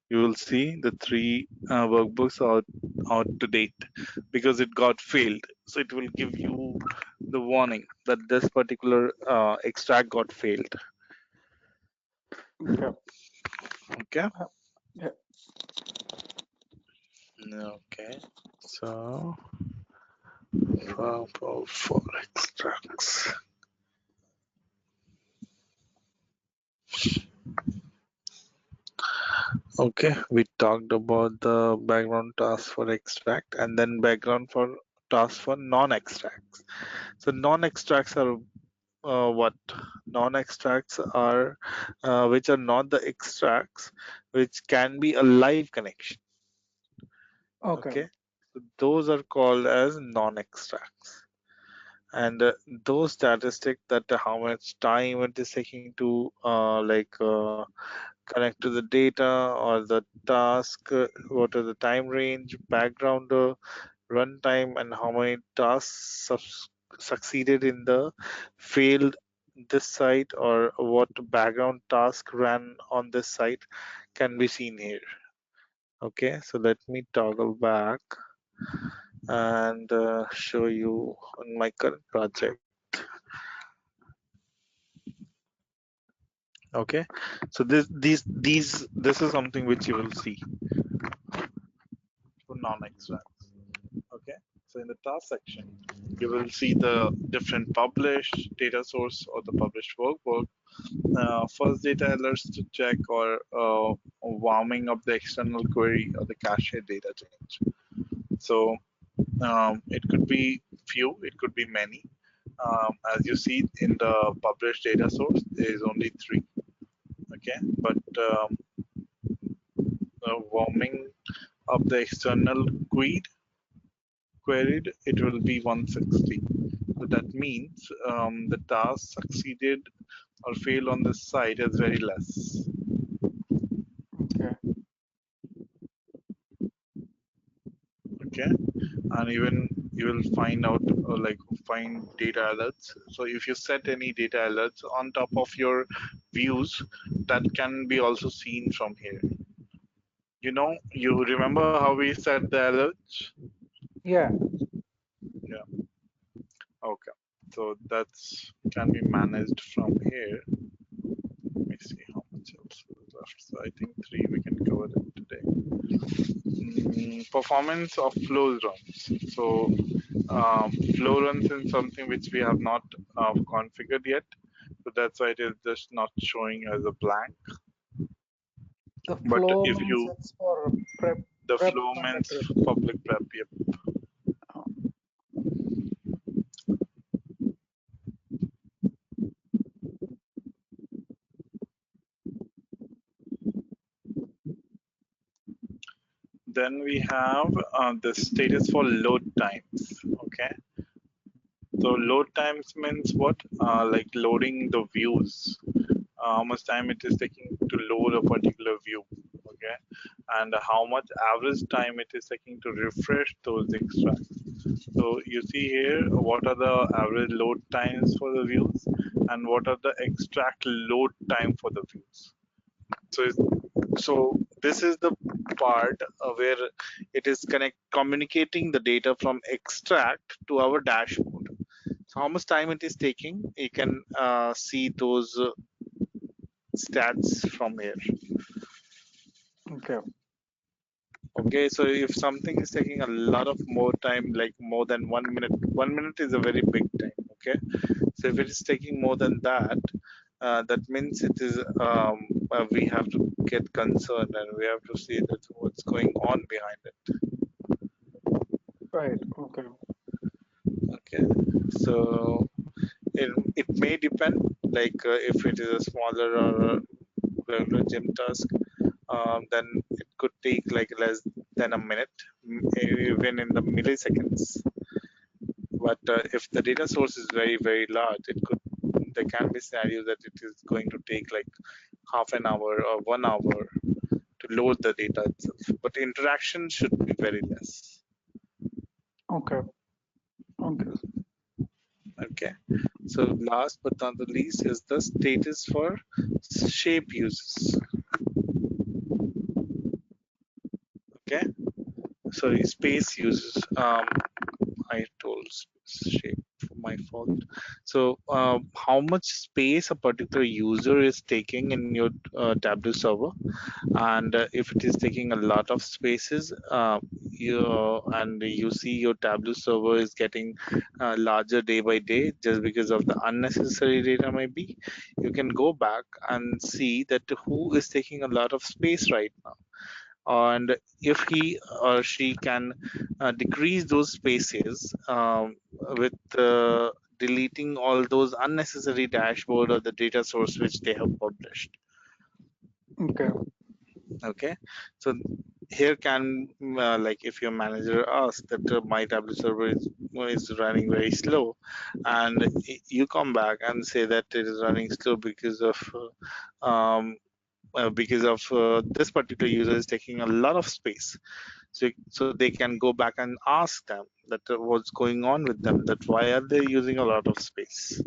you will see the three workbooks are out to date because it got failed. So it will give you the warning that this particular extract got failed. Okay. Okay. Yeah. Okay. So for extracts. Okay, we talked about the background task for extract and then background for task for non-extracts. So non-extracts are what? Non-extracts are which are not the extracts, which can be a live connection. Okay. Okay, so those are called as non-extracts. And those statistics that how much time it is taking to connect to the data or the task, what are the time range, background runtime, and how many tasks succeeded in the failed this site, or what background task ran on this site can be seen here. Okay, so let me toggle back and show you on my current project. Okay, so this is something which you will see for non-extracts. Okay, so in the task section you will see the different published data source or the published workbook, first data alerts to check, or warming up the external query or the cache data change. So it could be few, it could be many. As you see in the published data source, there is only 3. Okay, but warming up the external queried, it will be 160. So that means the task succeeded or failed on this site is very less. Okay. Okay, and even you will find out find data alerts. So if you set any data alerts on top of your views that can be also seen from here. You remember how we set the alerts? Yeah. Yeah. Okay. So that's can be managed from here. Let me see how much else is left. So I think three we can cover it today. Performance of flow runs. So flow runs is something which we have not configured yet. So that's why it is just not showing as a blank. The But flow if means you it's for prep, the prep flow and means iteration. public prep. Yep. Oh, Then we have the status for load times. Okay. So load times means what? Like loading the views. How much time it is taking to load a particular view. Okay. And how much average time it is taking to refresh those extracts. So you see here what are the average load times for the views and what are the extract load time for the views. So this is the part where it is communicating the data from extract to our dashboard. So how much time it is taking, you can see those stats from here. okay. Okay, so if something is taking a lot of more time, like more than 1 minute, 1 minute is a very big time. Okay, so if it is taking more than that, that means it is we have to get concerned and we have to see that what's going on behind it. Right. Okay. Okay, so it may depend, like if it is a smaller or a regular gym task, then it could take like less than a minute, even in the milliseconds. But if the data source is very very large, there can be scenarios that it is going to take like half an hour or 1 hour to load the data itself. But interaction should be very less. Okay. Okay. Okay. So last but not the least is the status for shape uses. Okay. Sorry, space uses. I told shape, my fault. So how much space a particular user is taking in your Tableau server, and if it is taking a lot of spaces, and you see your Tableau server is getting larger day by day just because of the unnecessary data maybe, you can go back and see that who is taking a lot of space right now, and if he or she can decrease those spaces with deleting all those unnecessary dashboard or the data source which they have published. Okay. Okay, so here can like if your manager asks that my Tableau server is running very slow, and you come back and say that it is running slow because of this particular user is taking a lot of space. So they can go back and ask them that what's going on with them, that why are they using a lot of space,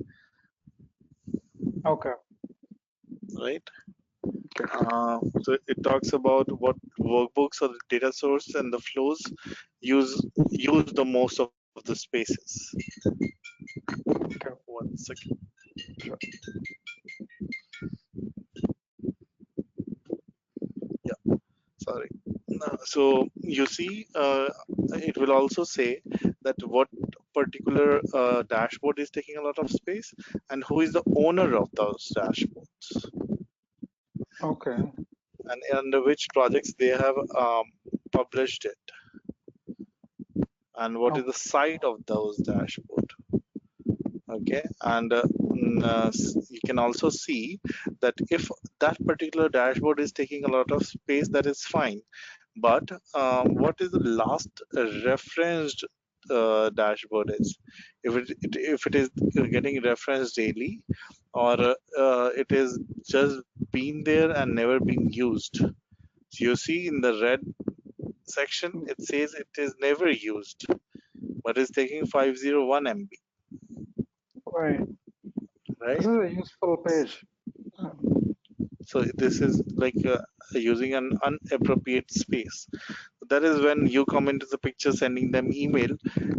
Okay. right? Okay. So it talks about what workbooks or the data source and the flows use the most of the spaces. Okay. 1 second. Sure. Yeah, sorry. So you see, it will also say that what particular dashboard is taking a lot of space and who is the owner of those dashboards Okay. and under which projects they have published it and what is the Okay. site of those dashboard. Okay, and you can also see that if that particular dashboard is taking a lot of space, that is fine, but what is the last referenced dashboard is, if it is getting referenced daily, or it is just been there and never been used. So you see in the red section Mm, it says it is never used, but it's taking 501 MB, right. This right? is a useful page. So this is like using an unappropriate space. That is when you come into the picture, sending them email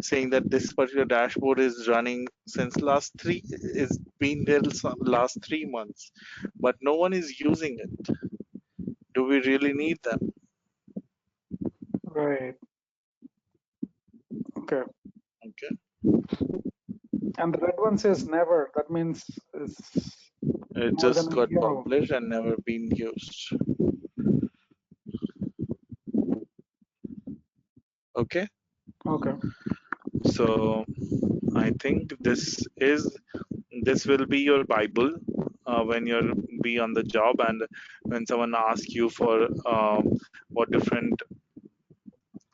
saying that this particular dashboard is running since is been there last 3 months, but no one is using it. Do we really need them? Right. Okay. Okay, And the red one says never. That means it's it more than just a got year old. published and never been used. Okay, Okay. so I think this will be your Bible when you're be on the job, and when someone asks you for what different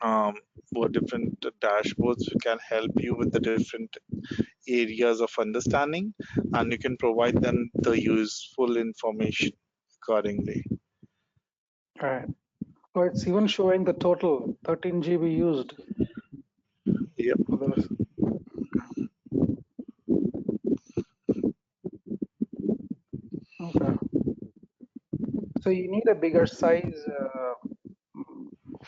um, what different dashboards can help you with the different areas of understanding, and you can provide them the useful information accordingly. Right. Oh, it's even showing the total 13 GB used Yep. for this. Okay. So you need a bigger size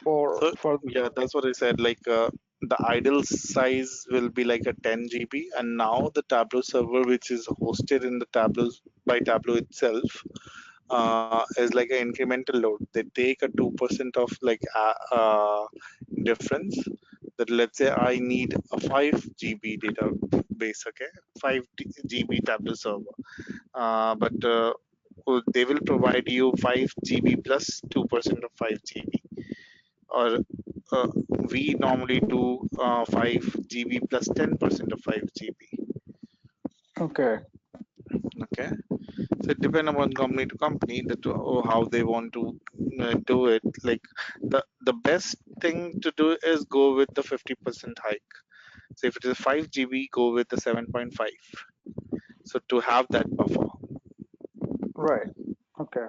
So for yeah, that's what I said. Like the idle size will be like a 10 GB, and now the Tableau server, which is hosted in the Tableau by Tableau itself, is like an incremental load. They take a 2% of like difference. That let's say I need a 5 GB database, okay, 5 GB Tableau server, but they will provide you 5 GB plus 2% of 5 GB, or we normally do 5 GB plus 10% of 5 GB. okay. Okay, so it depends upon company to company that how they want to do it. Like the best thing to do is go with the 50% hike. So if it is 5 GB, go with the 7.5. So to have that buffer. Right. Okay.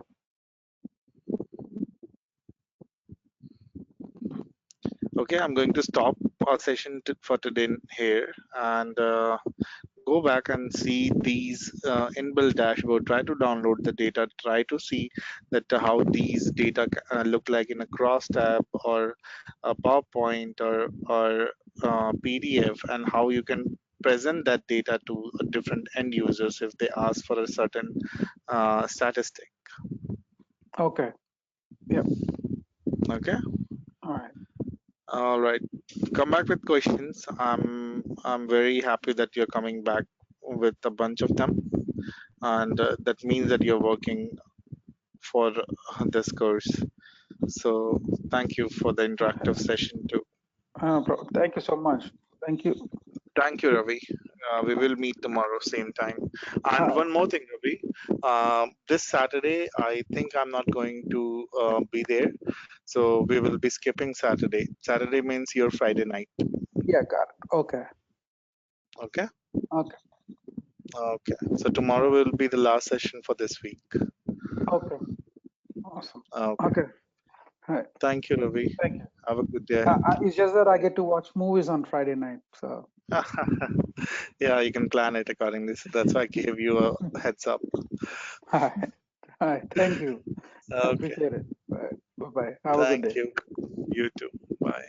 Okay, I'm going to stop our session for today here, and go back and see these inbuilt dashboard. Try to download the data. Try to see that how these data look like in a cross tab or a PowerPoint or PDF, and how you can present that data to different end users if they ask for a certain statistic. Okay. Yep. Okay. All right. All right. Come back with questions. I'm very happy that you're coming back with a bunch of them, and that means that you're working for this course. So thank you for the interactive session too. Thank you so much. Thank you. Thank you, Ravi. We will meet tomorrow, same time. And Uh, one more thing, Ravi. This Saturday, I think I'm not going to be there. So we will be skipping Saturday. Saturday means your Friday night. yeah, got it. Okay. Okay. Okay. Okay. So tomorrow will be the last session for this week. Okay. Awesome. Okay. Okay. All right. Thank you, Ravi. Thank you. Have a good day. It's just that I get to watch movies on Friday night. So, Yeah, you can plan it accordingly. So that's why I gave you a heads up. all right. All right. Thank you. I Okay. appreciate it. Bye. Bye-bye. Have a good Thank day. you. You too. Bye.